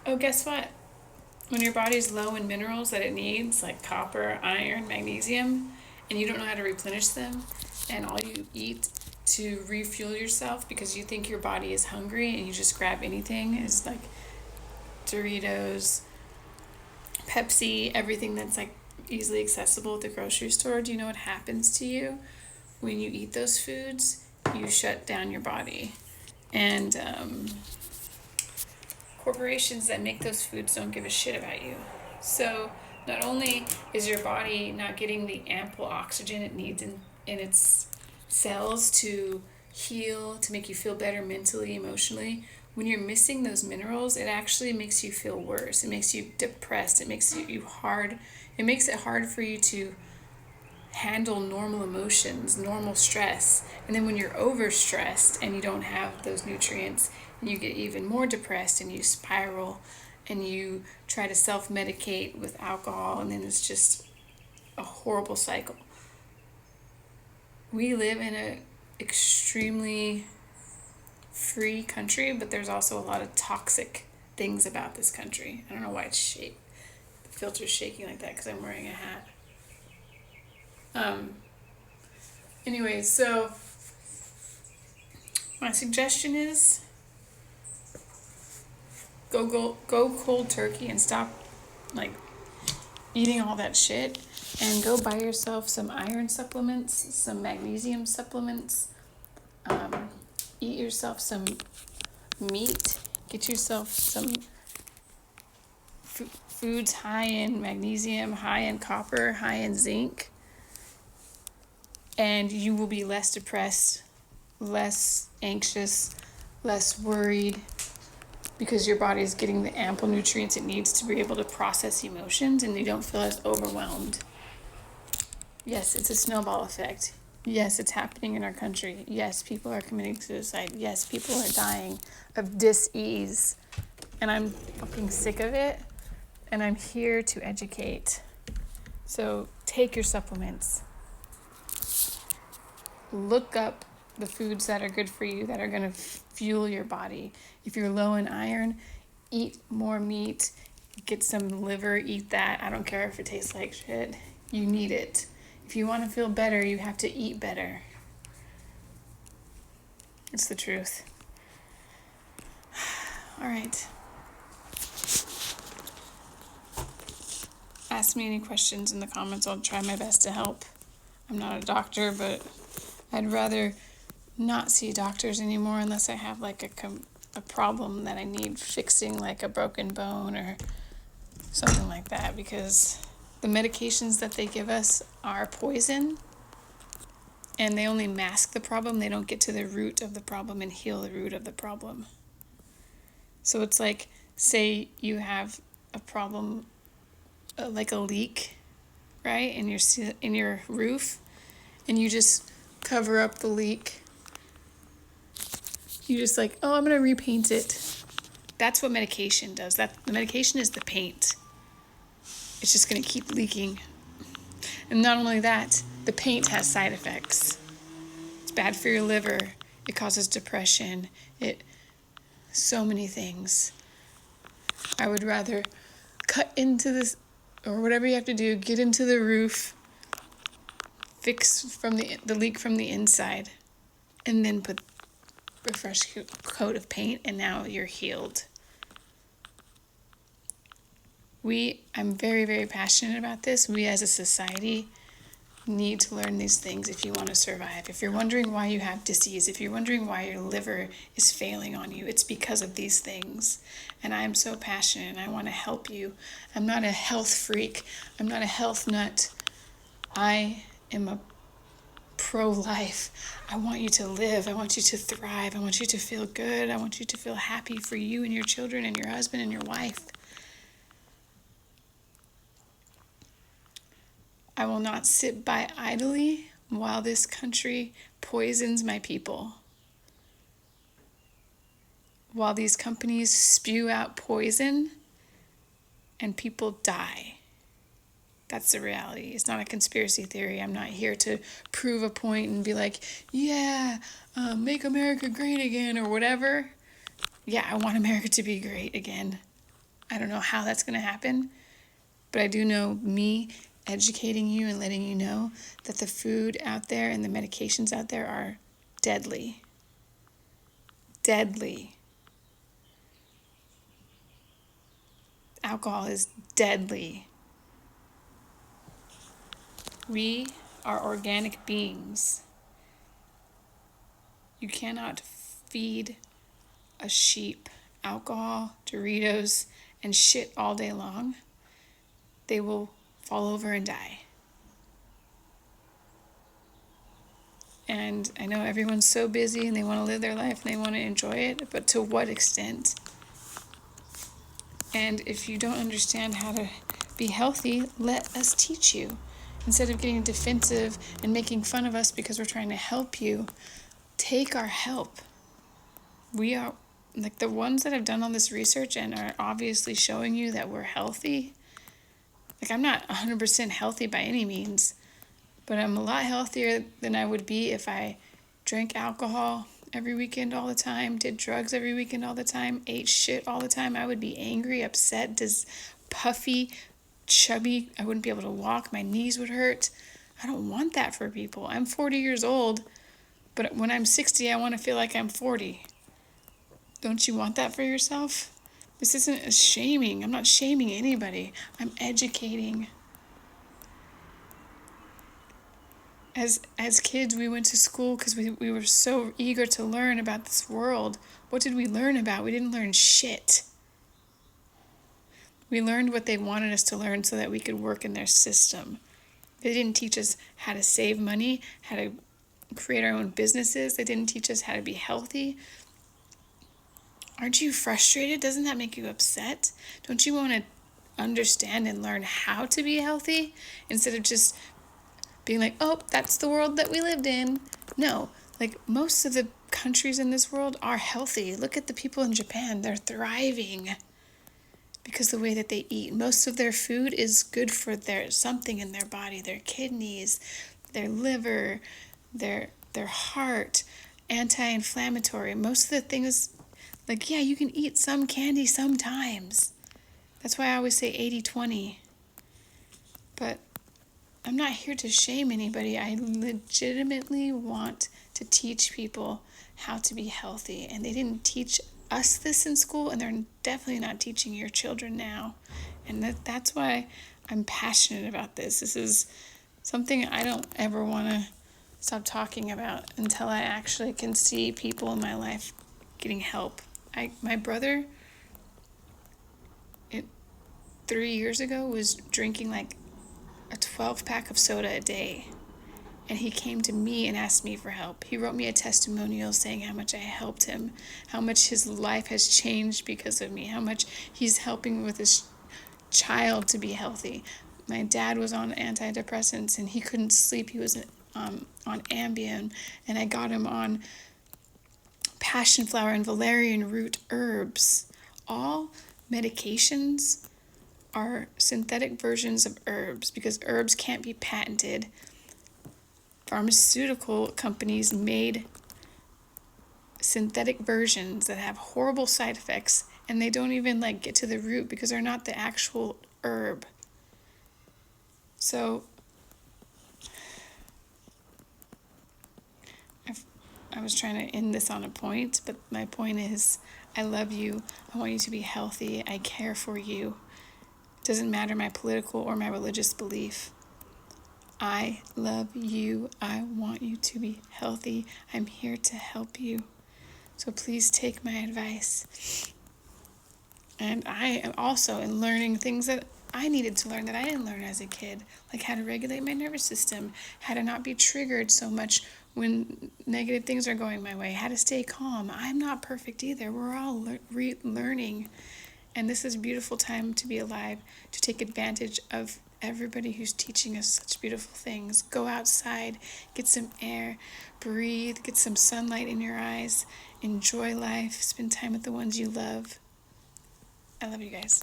Oh, guess what? When your body's low in minerals that it needs, like copper, iron, magnesium, and you don't know how to replenish them, and all you eat to refuel yourself because you think your body is hungry and you just grab anything, is like Doritos, Pepsi, everything that's like easily accessible at the grocery store. Do you know what happens to you when you eat those foods? You shut down your body. And corporations that make those foods don't give a shit about you. So not only is your body not getting the ample oxygen it needs in its cells to heal, to make you feel better mentally, emotionally, when you're missing those minerals, it actually makes you feel worse. It makes you depressed. It makes you hard. It makes it hard for you to handle normal emotions, normal stress. And then when you're overstressed and you don't have those nutrients, and you get even more depressed and you spiral and you try to self medicate with alcohol, and then it's just a horrible cycle. We live in an extremely free country, but there's also a lot of toxic things about this country. I don't know why it's shaped. The filter's shaking like that because I'm wearing a hat. Um, Anyways, so my suggestion is go cold turkey and stop like eating all that shit, and go buy yourself some iron supplements, some magnesium supplements. Um, Eat yourself some meat. Get yourself some foods high in magnesium, high in copper, high in zinc, and you will be less depressed, less anxious, less worried, because your body is getting the ample nutrients it needs to be able to process emotions, and you don't feel as overwhelmed. Yes, it's a snowball effect. Yes, it's happening in our country. Yes, people are committing suicide. Yes, people are dying of dis-ease. And I'm fucking sick of it. And I'm here to educate. So take your supplements. Look up the foods that are good for you, that are going to fuel your body. If you're low in iron, eat more meat. Get some liver, eat that. I don't care if it tastes like shit. You need it. If you want to feel better, you have to eat better. It's the truth. All right. Ask me any questions in the comments. I'll try my best to help. I'm not a doctor, but I'd rather not see doctors anymore unless I have like a problem that I need fixing, like a broken bone or something like that, because the medications that they give us are poison, and they only mask the problem. They don't get to the root of the problem and heal the root of the problem. So it's like, say you have a problem, like a leak, right, in your roof, and you just cover up the leak. You just like, oh, I'm gonna repaint it. That's what medication does. That the medication is the paint. It's just gonna keep leaking. And not only that, the paint has side effects. It's bad for your liver. It causes depression. So many things. I would rather cut into this, or whatever you have to do, get into the roof, fix from the leak from the inside, and then put a fresh coat of paint, and now you're healed. I'm very, very passionate about this. We as a society need to learn these things if you want to survive. If you're wondering why you have disease, if you're wondering why your liver is failing on you, it's because of these things. And I am so passionate, and I want to help you. I'm not a health freak. I'm not a health nut. I am a pro-life. I want you to live. I want you to thrive. I want you to feel good. I want you to feel happy for you and your children and your husband and your wife. I will not sit by idly while this country poisons my people. While these companies spew out poison and people die. That's the reality. It's not a conspiracy theory. I'm not here to prove a point and be like, yeah, make America great again or whatever. Yeah, I want America to be great again. I don't know how that's going to happen, but I do know me educating you and letting you know that the food out there and the medications out there are deadly. Deadly. Alcohol is deadly. We are organic beings. You cannot feed a sheep alcohol, Doritos, and shit all day long. They will fall over and die. And I know everyone's so busy and they want to live their life and they want to enjoy it, but to what extent? And if you don't understand how to be healthy, let us teach you. Instead of getting defensive and making fun of us because we're trying to help you, take our help. We are, like, the ones that have done all this research and are obviously showing you that we're healthy. Like, I'm not 100% healthy by any means, but I'm a lot healthier than I would be if I drank alcohol every weekend all the time, did drugs every weekend all the time, ate shit all the time. I would be angry, upset, puffy, chubby. I wouldn't be able to walk. My knees would hurt. I don't want that for people. I'm 40 years old, but when I'm 60, I want to feel like I'm 40. Don't you want that for yourself? This isn't a shaming. I'm not shaming anybody. I'm educating. As kids, we went to school because we were so eager to learn about this world. What did we learn about? We didn't learn shit. We learned what they wanted us to learn so that we could work in their system. They didn't teach us how to save money, how to create our own businesses. They didn't teach us how to be healthy. Aren't you frustrated? Doesn't that make you upset? Don't you want to understand and learn how to be healthy instead of just being like, oh, that's the world that we lived in? No, like, most of the countries in this world are healthy. Look at the people in Japan. They're thriving because the way that they eat. Most of their food is good for something in their body, their kidneys, their liver, their heart, anti-inflammatory. Most of the things, like, yeah, you can eat some candy sometimes. That's why I always say 80-20. But I'm not here to shame anybody. I legitimately want to teach people how to be healthy. And they didn't teach us this in school, and they're definitely not teaching your children now. And that's why I'm passionate about this. This is something I don't ever want to stop talking about until I actually can see people in my life getting help. My brother, 3 years ago, was drinking like a 12-pack of soda a day. And he came to me and asked me for help. He wrote me a testimonial saying how much I helped him, how much his life has changed because of me, how much he's helping with his child to be healthy. My dad was on antidepressants and he couldn't sleep. He was on Ambien, and I got him on passion flower and valerian root herbs. All medications are synthetic versions of herbs because herbs can't be patented. Pharmaceutical companies made synthetic versions that have horrible side effects, and they don't even get to the root because they're not the actual herb. So I was trying to end this on a point, but my point is, I love you. I want you to be healthy. I care for you. It doesn't matter my political or my religious belief. I love you. I want you to be healthy. I'm here to help you. So please take my advice. And I am also in learning things that I needed to learn that I didn't learn as a kid, like how to regulate my nervous system, how to not be triggered so much when negative things are going my way, how to stay calm. I'm not perfect either. We're all learning. And this is a beautiful time to be alive, to take advantage of everybody who's teaching us such beautiful things. Go outside, get some air, breathe, get some sunlight in your eyes, enjoy life, spend time with the ones you love. I love you guys.